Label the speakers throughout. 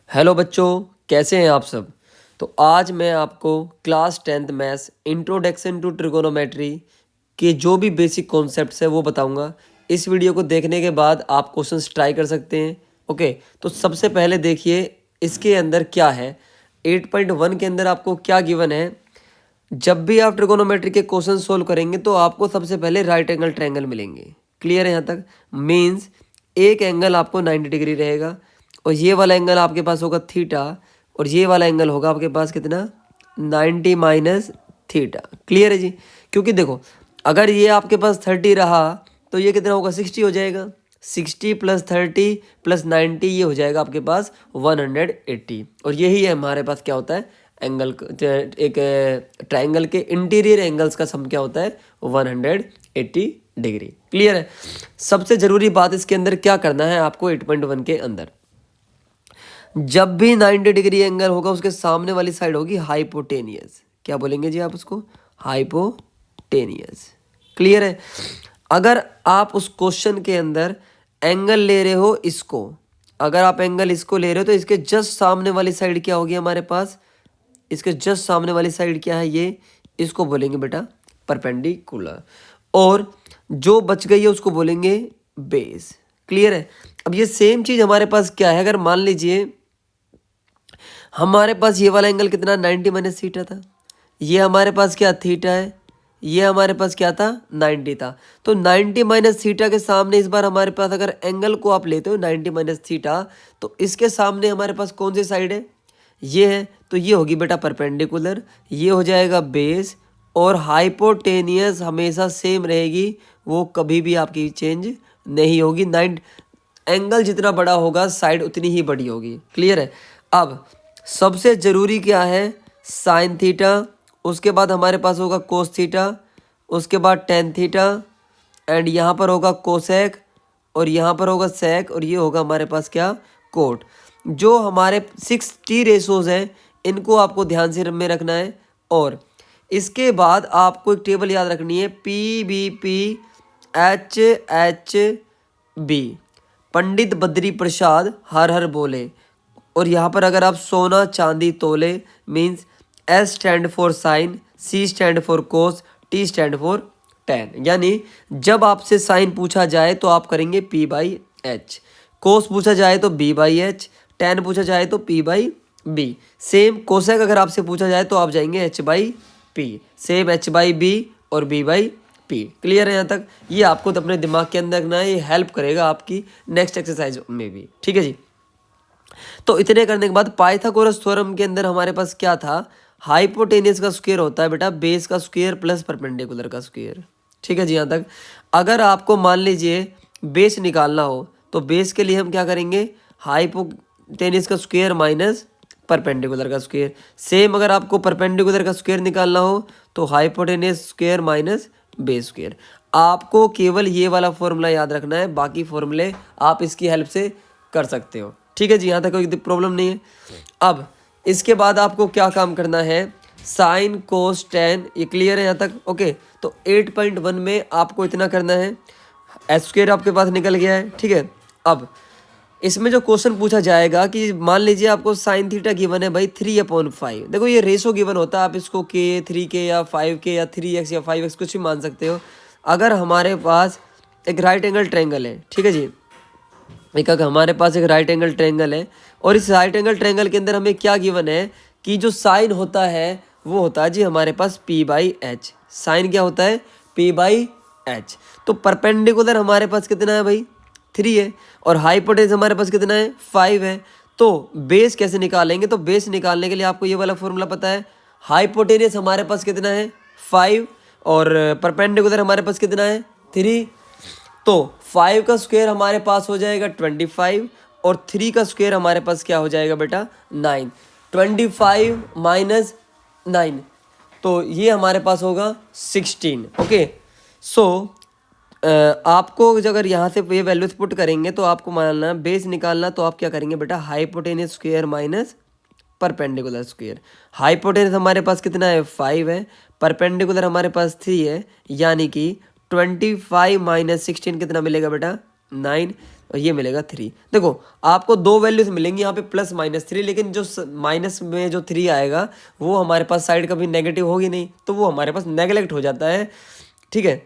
Speaker 1: Hello बच्चों, कैसे हैं आप सब। तो आज मैं आपको class 10th maths introduction to trigonometry के जो भी बेसिक कॉन्सेप्ट्स है वो बताऊंगा। इस वीडियो को देखने के बाद आप क्वेश्चंस ट्राई कर सकते हैं। ओके, तो सबसे पहले देखिए इसके अंदर क्या है। 8.1 के अंदर आपको क्या गिवन है। जब भी आप ट्रिगोनोमेट्री के क्वेश्चन सोल्व करेंगे तो आपको सबसे पहले राइट एंगल ट्रायंगल मिलेंगे। क्लियर है यहाँ तक। मीन्स एक एंगल आपको 90 डिग्री रहेगा और ये वाला एंगल आपके पास होगा थीटा और ये वाला एंगल होगा आपके पास कितना 90 माइनस थीटा। क्लियर है जी। क्योंकि देखो अगर ये आपके पास 30 रहा तो ये कितना होगा 60 हो जाएगा। 60 प्लस 30 प्लस 90 ये हो जाएगा आपके पास 180। और यही है हमारे पास क्या होता है एंगल। एक ट्रायंगल के इंटीरियर एंगल्स का सम क्या होता है 180 डिग्री। क्लियर है। सबसे ज़रूरी बात इसके अंदर क्या करना है आपको 8.1 के अंदर, जब भी 90 डिग्री एंगल होगा उसके सामने वाली साइड होगी हाइपोटेनियस। क्या बोलेंगे जी आप उसको, हाइपोटेनियस। क्लियर है। अगर आप उस क्वेश्चन के अंदर एंगल ले रहे हो इसको, अगर आप एंगल इसको ले रहे हो तो इसके जस्ट सामने वाली साइड क्या होगी हमारे पास, इसके जस्ट सामने वाली साइड क्या है ये, इसको बोलेंगे बेटा परपेंडिकुलर। और जो बच गई है उसको बोलेंगे बेस। क्लियर है। अब ये सेम चीज़ हमारे पास क्या है, अगर मान लीजिए हमारे पास ये वाला एंगल कितना 90 माइनस थीटा था, ये हमारे पास क्या थीटा है, ये हमारे पास क्या था 90 था। तो 90 माइनस थीटा के सामने इस बार हमारे पास अगर एंगल को आप लेते हो 90 माइनस थीटा तो इसके सामने हमारे पास कौन सी साइड है, ये है। तो ये होगी बेटा परपेंडिकुलर, ये हो जाएगा बेस। और हाइपोटेनियस हमेशा सेम रहेगी, वो कभी भी आपकी चेंज नहीं होगी। 90 एंगल जितना बड़ा होगा साइड उतनी ही बड़ी होगी। क्लियर है। अब सबसे ज़रूरी क्या है साइन थीटा, उसके बाद हमारे पास होगा कोस थीटा, उसके बाद टेन थीटा एंड यहाँ पर होगा कोसेक और यहाँ पर होगा सेक और ये होगा हमारे पास क्या कोट। जो हमारे 6 रेशोज़ हैं इनको आपको ध्यान से में रखना है। और इसके बाद आपको एक टेबल याद रखनी है PBP HHB, पंडित बद्री प्रसाद हर हर बोले। और यहाँ पर अगर आप सोना चांदी तोले means S stand for sine, C stand for cos, T stand for tan. यानी जब आपसे साइन पूछा जाए तो आप करेंगे P/H, कोस पूछा जाए तो B/H, टेन पूछा जाए तो P/B। सेम कोसेक अगर आपसे पूछा जाए तो आप जाएंगे H/P, सेम H/B और B/P। क्लियर है यहाँ तक। ये आपको तो अपने दिमाग के अंदर रखना है, ये हेल्प करेगा आपकी नेक्स्ट एक्सरसाइज में भी। ठीक है जी। तो इतने करने के बाद पाइथागोरस थ्योरम के अंदर हमारे पास क्या था, हाइपोटेनियस का स्क्वायर होता है बेटा बेस का स्क्वायर प्लस परपेंडिकुलर का स्क्वायर। ठीक है जी। यहाँ तक अगर आपको मान लीजिए बेस निकालना हो तो बेस के लिए हम क्या करेंगे हाइपोटेनियस का स्क्वायर माइनस परपेंडिकुलर का स्क्वायर। सेम अगर आपको परपेंडिकुलर का स्क्वायर निकालना हो तो hypotenuse square minus base square. आपको केवल ये वाला फॉर्मूला याद रखना है, बाकी फॉर्मूले आप इसकी हेल्प से कर सकते हो। ठीक है जी। यहाँ तक कोई प्रॉब्लम नहीं है। अब इसके बाद आपको क्या काम करना है साइन कोस टेन, ये क्लियर है यहाँ तक। ओके, तो 8.1 में आपको इतना करना है। एस स्क्वायर आपके पास निकल गया है। ठीक है। अब इसमें जो क्वेश्चन पूछा जाएगा कि मान लीजिए आपको साइन थीटा गिवन है भाई 3/5। देखो ये रेशो गिवन होता है, आप इसको के 3 के या 5 के या 3x या 5x कुछ भी मान सकते हो। अगर हमारे पास एक राइट एंगल ट्रायंगल है, ठीक है जी, एक अगर हमारे पास एक राइट एंगल ट्रायंगल है और इस राइट एंगल ट्रायंगल के अंदर हमें क्या गिवन है कि जो साइन होता है वो होता है जी हमारे पास P/H। साइन क्या होता है P/H। तो परपेंडिकुलर हमारे पास कितना है भाई 3 है और हाइपोटेन्यूस हमारे पास कितना है 5 है। तो बेस कैसे निकालेंगे, तो बेस निकालने के लिए आपको ये वाला फॉर्मूला पता है। हाइपोटेन्यूस हमारे पास कितना है 5 और परपेंडिकुलर हमारे पास कितना है 3। तो 5 का स्क्वायर हमारे पास हो जाएगा 25 और 3 का स्क्वायर हमारे पास क्या हो जाएगा बेटा 9। 25 माइनस 9 तो ये हमारे पास होगा 16। ओके, सो आपको अगर यहाँ से ये वैल्यूज पुट करेंगे तो आपको मानना बेस निकालना, तो आप क्या करेंगे बेटा hypotenuse square minus perpendicular square. Hypotenuse हमारे पास कितना है 5 है, परपेंडिकुलर हमारे पास 3 है, यानी कि 25 माइनस 16 कितना मिलेगा बेटा 9। और ये मिलेगा 3। देखो आपको दो वैल्यूज मिलेंगी यहाँ पे +-3, लेकिन जो माइनस में जो 3 आएगा वो हमारे पास साइड कभी नेगेटिव होगी नहीं, तो वो हमारे पास नेगलेक्ट हो जाता है। ठीक है,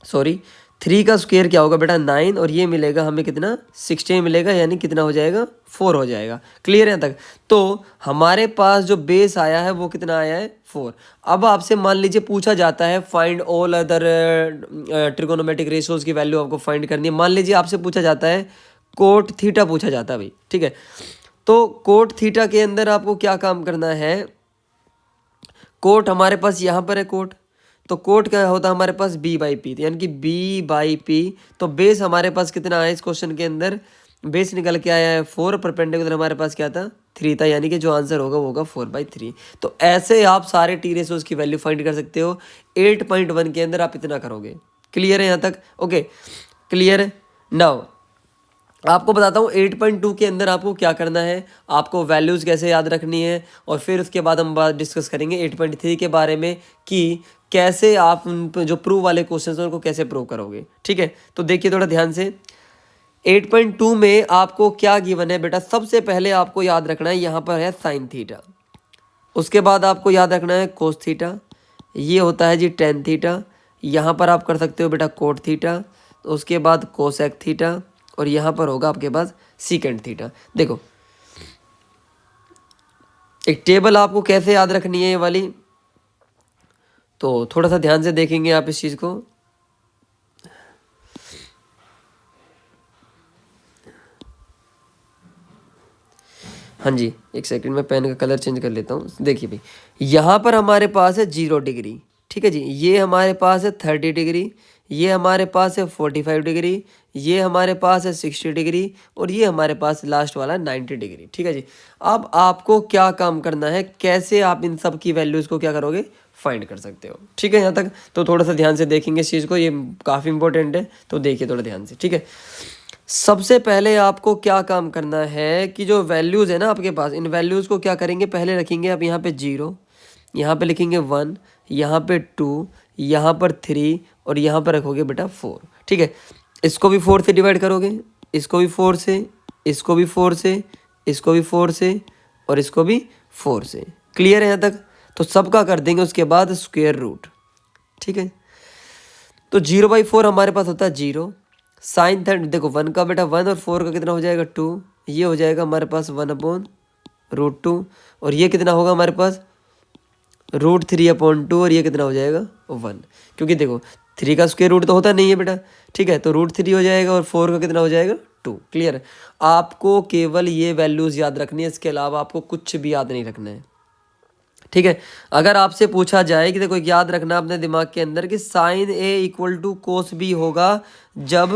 Speaker 1: सॉरी, 3 का स्क्वायर क्या होगा बेटा 9, और ये मिलेगा हमें कितना 16 मिलेगा, यानी कितना हो जाएगा 4 हो जाएगा। क्लियर है तक? तो हमारे पास जो बेस आया है वो कितना आया है 4। अब आपसे मान लीजिए पूछा जाता है find all other trigonometric ratios की वैल्यू आपको फाइंड करनी है। मान लीजिए आपसे पूछा जाता है कोट थीटा पूछा जाता है भाई। ठीक है, तो कोट थीटा के अंदर आपको क्या काम करना है, कोट हमारे पास यहाँ पर है कोट, तो कोट क्या होता है हमारे पास b/p, यानी कि b/p। तो बेस हमारे पास कितना आया इस क्वेश्चन के अंदर, बेस निकल के आया है 4, परपेंडिकुलर हमारे पास क्या था 3 था, यानी कि जो आंसर होगा वो होगा 4/3। तो ऐसे आप सारे टी रेशोज की वैल्यू फाइंड कर सकते हो। 8.1 के अंदर आप इतना करोगे। क्लियर है यहाँ तक? ओके, क्लियर है। नाउ आपको बताता हूँ 8.2 के अंदर आपको क्या करना है, आपको वैल्यूज़ कैसे याद रखनी है, और फिर उसके बाद हम बात डिस्कस करेंगे 8.3 के बारे में कि कैसे आप उन जो प्रूव वाले क्वेश्चंस हैं उनको कैसे प्रूव करोगे। ठीक है, तो देखिए थोड़ा ध्यान से। 8.2 में आपको क्या गिवन है बेटा, सबसे पहले आपको याद रखना है यहाँ पर है साइन थीटा, उसके बाद आपको याद रखना है कोस थीटा, ये होता है जी टेन थीटा, यहाँ पर आप कर सकते हो बेटा कोट थीटा, उसके बाद कोसेक थीटा, और यहाँ पर होगा आपके पास सीकेंट थीटा। देखो एक टेबल आपको कैसे याद रखनी है ये वाली, तो थोड़ा सा ध्यान से देखेंगे आप इस चीज़ को। हाँ जी, एक सेकंड में पेन का कलर चेंज कर लेता हूँ। देखिए भाई, यहाँ पर हमारे पास है 0 डिग्री, ठीक है जी, ये हमारे पास है 30 डिग्री, ये हमारे पास है 45 डिग्री, ये हमारे पास है 60 डिग्री, और ये हमारे पास लास्ट वाला 90 डिग्री। ठीक है जी, अब आपको क्या काम करना है, कैसे आप इन सब की वैल्यूज़ को क्या करोगे, फाइंड कर सकते हो। ठीक है यहाँ तक? तो थोड़ा सा ध्यान से देखेंगे इस चीज़ को, ये काफ़ी इंपॉर्टेंट है, तो देखिए थोड़ा ध्यान से। ठीक है, सबसे पहले आपको क्या काम करना है कि जो वैल्यूज़ है ना आपके पास, इन वैल्यूज़ को क्या करेंगे, पहले रखेंगे आप यहाँ पे 0, यहाँ पे लिखेंगे 1, यहाँ पे 2, यहाँ पर 3, और यहाँ पर रखोगे बेटा 4। ठीक है, इसको भी 4 से डिवाइड करोगे, इसको भी 4 से, इसको भी 4 से, इसको भी 4 से, और इसको भी 4 से। क्लियर है यहाँ तक? तो सबका कर देंगे उसके बाद स्क्वायर रूट। ठीक है, तो 0/4 हमारे पास होता है 0, साइन 30, देखो 1 का बेटा 1 और 4 का कितना हो जाएगा 2, ये हो जाएगा हमारे पास 1/√2, और ये कितना होगा हमारे पास √3/2, और ये कितना हो जाएगा 1, क्योंकि देखो 3 का स्क्वायर रूट तो होता नहीं है बेटा। ठीक है, तो √3 हो जाएगा, और 4 का कितना हो जाएगा 2। क्लियर है? आपको केवल ये वैल्यूज़ याद रखनी है, इसके अलावा आपको कुछ भी याद नहीं रखना है। ठीक है, अगर आपसे पूछा जाए कि देखो याद रखना अपने दिमाग के अंदर कि साइन A = कोस B होगा जब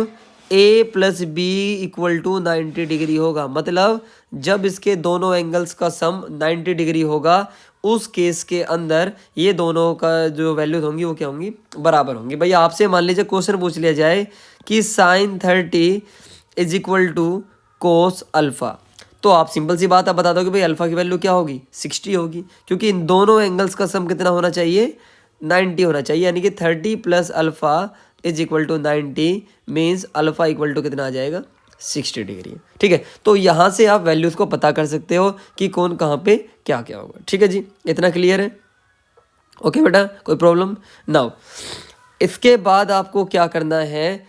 Speaker 1: A + B = 90 डिग्री होगा, मतलब जब इसके दोनों एंगल्स का सम 90 डिग्री होगा, उस केस के अंदर ये दोनों का जो वैल्यूज होंगी वो क्या होंगी, बराबर होंगी। भाई आपसे मान लीजिए क्वेश्चन पूछ लिया जाए कि साइन 30 = कोस अल्फ़ा, तो आप सिंपल सी बात आप बता दो कि भाई अल्फ़ा की वैल्यू क्या होगी 60 होगी, क्योंकि इन दोनों एंगल्स का सम कितना होना चाहिए 90 होना चाहिए, यानी कि 30 + अल्फ़ा = 90 मीन्स अल्फ़ा = कितना आ जाएगा 60 डिग्री। ठीक है, तो यहाँ से आप वैल्यूज़ को पता कर सकते हो कि कौन कहाँ पे क्या क्या होगा। ठीक है जी, इतना क्लियर है? ओके बेटा, कोई प्रॉब्लम? नाउ इसके बाद आपको क्या करना है,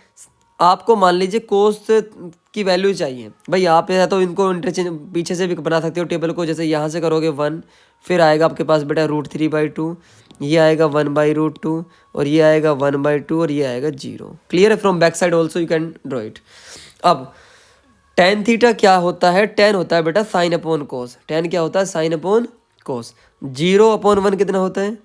Speaker 1: आपको मान लीजिए कोस की वैल्यू चाहिए भाई, आप या तो इनको इंटरचेंज पीछे से भी बना सकते हो टेबल को, जैसे यहाँ से करोगे 1, फिर आएगा आपके पास बेटा √3/2, ये आएगा 1/√2, और ये आएगा 1/2, और ये आएगा 0। क्लियर है? From back side also you can draw it. अब टेन थीटा क्या होता है, टेन होता है बेटा साइन अपॉन कोस, टेन क्या होता है साइन अपॉन कोस। 0/1 कितना होता है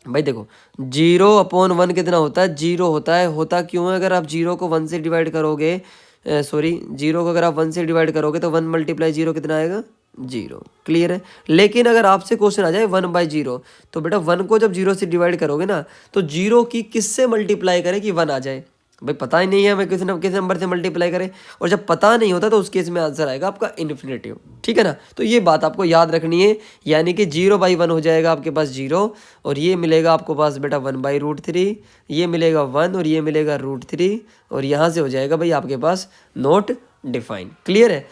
Speaker 1: भाई, देखो 0/1 कितना होता है, 0 होता है। होता क्यों है, अगर आप 0 को 1 से डिवाइड करोगे, सॉरी 0 को अगर आप 1 से डिवाइड करोगे तो 1 × 0 कितना आएगा 0। क्लियर है? लेकिन अगर आपसे क्वेश्चन आ जाए 1/0, तो बेटा 1 को जब 0 से डिवाइड करोगे ना, तो 0 की किससे मल्टीप्लाई करें कि 1 आ जाए, भाई पता ही नहीं है हमें किस नंबर से मल्टीप्लाई करें, और जब पता नहीं होता तो उस केस में आंसर आएगा आपका इन्फिनेटिव, ठीक है ना। तो ये बात आपको याद रखनी है, यानी कि 0/1 हो जाएगा आपके पास 0, और ये मिलेगा आपको पास बेटा 1/√3, ये मिलेगा 1 और ये मिलेगा √3, और यहाँ से हो जाएगा भाई आपके पास नॉट डिफाइन। क्लियर है।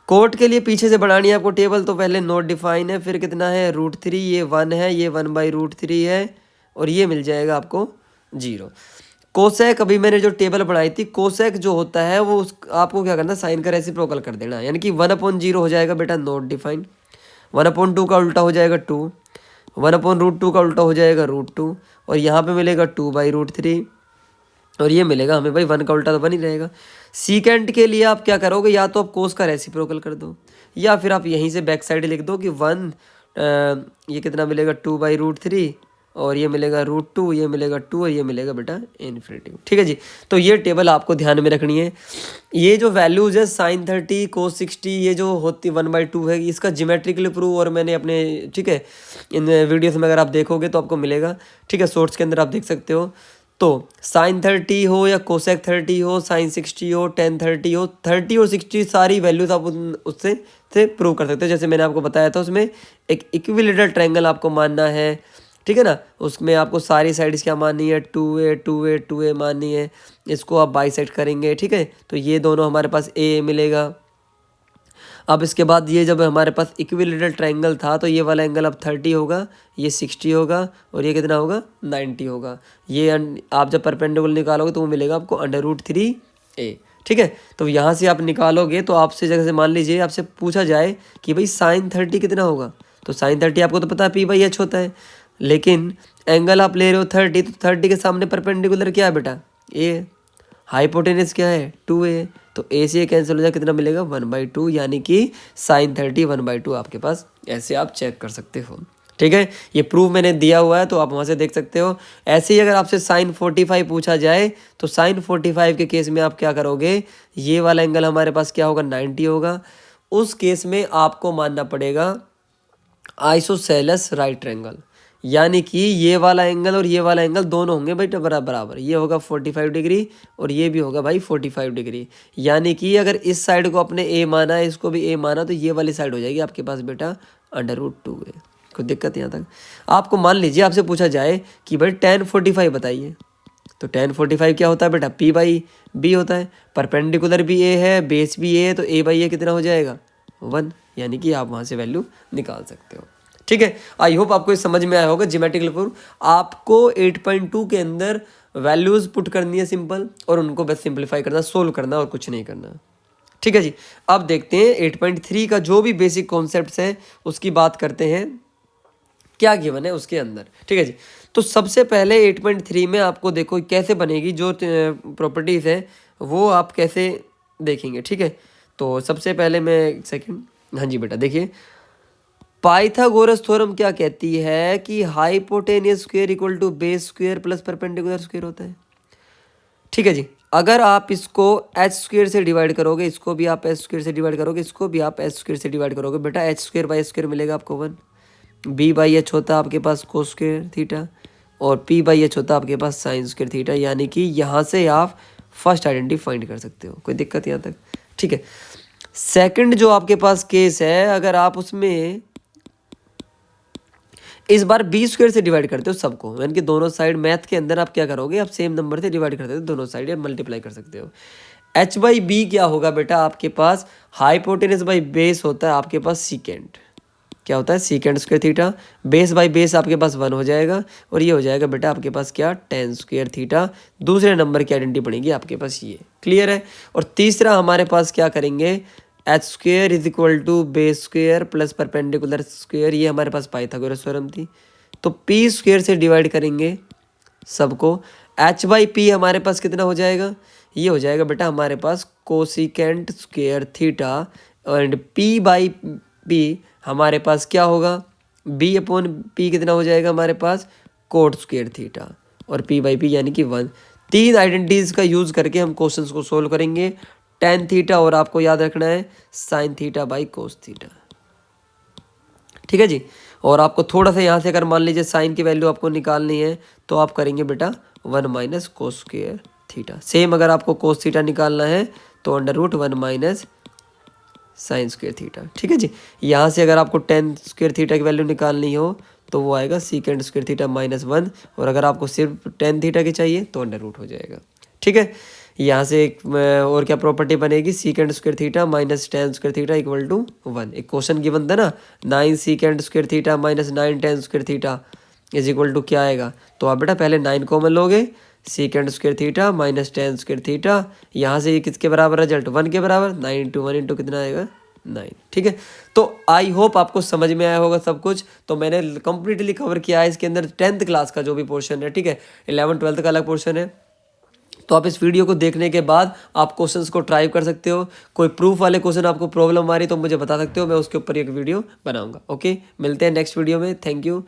Speaker 1: कोट के लिए पीछे से बढ़ानी है आपको टेबल, तो पहले नॉट डिफाइन है, फिर कितना है √3, ये 1 है, ये 1/√3 है, और ये मिल जाएगा आपको 0। कोसेक अभी मैंने जो टेबल बनाई थी, कोसेक जो होता है वो आपको क्या करना है, साइन का रेसिप्रोकल कर देना, यानी कि 1/0 हो जाएगा बेटा नॉट डिफाइन, 1/2 का उल्टा हो जाएगा 2, 1/√2 का उल्टा हो जाएगा √2, और यहाँ पे मिलेगा 2/√3, और ये मिलेगा हमें भाई 1 का उल्टा तो 1 ही रहेगा। सीकेंट के लिए आप क्या करोगे, या तो आप कोस का रेसिप्रोकल कर दो, या फिर आप यहीं से बैक साइड लिख दो कि 1 ये कितना मिलेगा 2/√3, और ये मिलेगा √2, ये मिलेगा 2, और ये मिलेगा बेटा इन्फिनेटिव, ठीक है जी। तो ये टेबल आपको ध्यान में रखनी है। ये जो वैल्यूज है sin 30 cos 60 ये जो होती 1/2 है, इसका ज्योमेट्रिकली प्रूव और मैंने अपने, ठीक है, इन वीडियोस में अगर आप देखोगे तो आपको मिलेगा, ठीक है, शॉर्ट्स के अंदर आप देख सकते हो। तो sin 30 हो या कोसेक 30 हो, sin 60 हो, tan 30 हो, 30 और 60 सारी वैल्यूज आप उससे से प्रूव कर सकते हो। जैसे मैंने आपको बताया था, उसमें एक इक्विलेटरल ट्रायंगल आपको मानना है, ठीक है ना, उसमें आपको सारी साइड्स क्या माननी है, 2a 2a 2a माननी है, इसको आप बाइसेक्ट करेंगे, ठीक है। तो ये दोनों हमारे पास a मिलेगा। अब इसके बाद ये जब हमारे पास इक्विलेटरल ट्रायंगल था तो ये वाला एंगल अब 30 होगा, ये 60 होगा, और ये कितना होगा 90 होगा। ये आप जब परपेंडिकुलर निकालोगे तो वो मिलेगा आपको √3a, ठीक है। तो यहाँ से आप निकालोगे तो आपसे जगह से मान लीजिए आपसे पूछा जाए कि भाई sin 30 कितना होगा, तो sin 30 आपको तो पता है p/h होता है, लेकिन एंगल आप ले रहे हो 30, तो 30 के सामने परपेंडिकुलर क्या है बेटा a, हाइपोटेनस क्या है 2a, तो a से कैंसिल हो जाए, कितना मिलेगा 1/2, यानी कि sin 30 1/2 आपके पास, ऐसे आप चेक कर सकते हो, ठीक है। ये प्रूफ मैंने दिया हुआ है तो आप वहाँ से देख सकते हो। ऐसे ही अगर आपसे sin 45 पूछा जाए तो sin 45 के केस में आप क्या करोगे, ये वाला एंगल हमारे पास क्या होगा 90 होगा, उस केस में आपको मानना पड़ेगा आइसोसेलेस राइट ट्रायंगल, यानी कि ये वाला एंगल और ये वाला एंगल दोनों होंगे भाई बराबर, ये होगा 45 डिग्री और ये भी होगा भाई 45 डिग्री, यानी कि अगर इस साइड को अपने a माना है, इसको भी a माना, तो ये वाली साइड हो जाएगी आपके पास बेटा √2a। कोई दिक्कत यहाँ तक। आपको मान लीजिए आपसे पूछा जाए कि भाई tan 45 बताइए, तो tan 45 क्या होता है बेटा p/b होता है, परपेंडिकुलर भी a है, बेस भी a है, तो a/a कितना हो जाएगा 1, यानी कि आप वहाँ से वैल्यू निकाल सकते हो, ठीक है। आई होप आपको ये समझ में आया होगा ज्योमेट्रिकल प्रूफ। आपको 8.2 के अंदर वैल्यूज पुट करनी है सिंपल, और उनको बस सिंपलीफाई करना, सोल्व करना, और कुछ नहीं करना, ठीक है जी। अब देखते हैं 8.3 का जो भी बेसिक कॉन्सेप्ट्स है उसकी बात करते हैं, क्या गिवन है उसके अंदर, ठीक है जी। तो सबसे पहले 8.3 में आपको देखो कैसे बनेगी, जो प्रॉपर्टीज़ है वो आप कैसे देखेंगे, ठीक है। तो सबसे पहले मैं एक सेकेंड, हाँ जी बेटा देखिए, पाइथागोरस थ्योरम क्या कहती है कि hypotenuse square equal to base square plus perpendicular square होता है, ठीक है जी। अगर आप इसको h² से डिवाइड करोगे, इसको भी आप h² से डिवाइड करोगे, इसको भी आप h² से डिवाइड करोगे, बेटा h² मिलेगा आपको 1, b/h होता है आपके पास cos² थीटा, और p/h होता है आपके पास sin² थीटा, यानी कि यहाँ से आप फर्स्ट आइडेंटिटी फाइंड कर सकते हो। कोई दिक्कत यहाँ तक, ठीक है। सेकंड जो आपके पास केस है, अगर आप उसमें इस बार b² से डिवाइड करते हो सबको, यानी कि दोनों साइड मैथ के अंदर आप क्या करोगे, आप सेम नंबर से डिवाइड करते हो दोनों साइड, या मल्टीप्लाई कर सकते हो। h/b क्या होगा बेटा आपके पास, हाइपोटेनस बाई बेस होता है आपके पास सीकेंट, क्या होता है सीकेंट² थीटा, बेस बाई बेस आपके पास 1 हो जाएगा, और ये हो जाएगा बेटा आपके पास क्या tan² थीटा। दूसरे नंबर की आइडेंटिटी बनेगी आपके पास ये, क्लियर है। और तीसरा हमारे पास क्या करेंगे, h² is equal to base square plus perpendicular square, ये हमारे पास पाइथागोरस थ्योरम थी, तो p² से डिवाइड करेंगे सबको, h/p हमारे पास कितना हो जाएगा, ये हो जाएगा बेटा हमारे पास कोसिकेंट² थीटा, एंड p/p हमारे पास क्या होगा, b/p कितना हो जाएगा हमारे पास cot² थीटा, और p/p यानी कि 1। तीन आइडेंटिटीज़ का यूज़ करके हम क्वेश्चंस को सोल्व करेंगे, tan थीटा, और आपको याद रखना है sin theta by cos theta, ठीक है जी। और आपको थोड़ा सा यहाँ से अगर मान लीजिए साइन की वैल्यू आपको निकालनी है तो आप करेंगे बेटा 1 - cos² थीटा। सेम अगर आपको कोस थीटा निकालना है तो √1 माइनस साइन स्क्वायर थीटा। ठीक है जी। यहाँ से अगर आपको टेन स्क्वायर थीटा की वैल्यू निकालनी हो तो वो आएगा सीकेंड स्क्वायर थीटा -1, और अगर आपको सिर्फ टेन थीटा की चाहिए तो √ हो जाएगा। ठीक है। यहाँ से एक और क्या प्रॉपर्टी बनेगी, secant square theta minus ten square theta =1। एक क्वेश्चन गिवन था ना, 9 secant square theta minus 9 ten square theta = क्या आएगा। तो आप बेटा पहले 9 कॉमन लोगे, secant square theta minus ten square theta, यहाँ से ये किसके बराबर रिजल्ट 1 के बराबर, 9 × 1 × कितना आएगा 9। ठीक है। तो आई होप आपको समझ में आया होगा सब कुछ। तो मैंने कंप्लीटली कवर किया है इसके अंदर 10th क्लास का जो भी पोर्शन है। ठीक है। 11 12th का अलग पोर्शन है। तो आप इस वीडियो को देखने के बाद आप क्वेश्चंस को ट्राई कर सकते हो। कोई प्रूफ वाले क्वेश्चन आपको प्रॉब्लम आ रही तो मुझे बता सकते हो, मैं उसके ऊपर एक वीडियो बनाऊंगा। ओके, मिलते हैं नेक्स्ट वीडियो में। Thank you.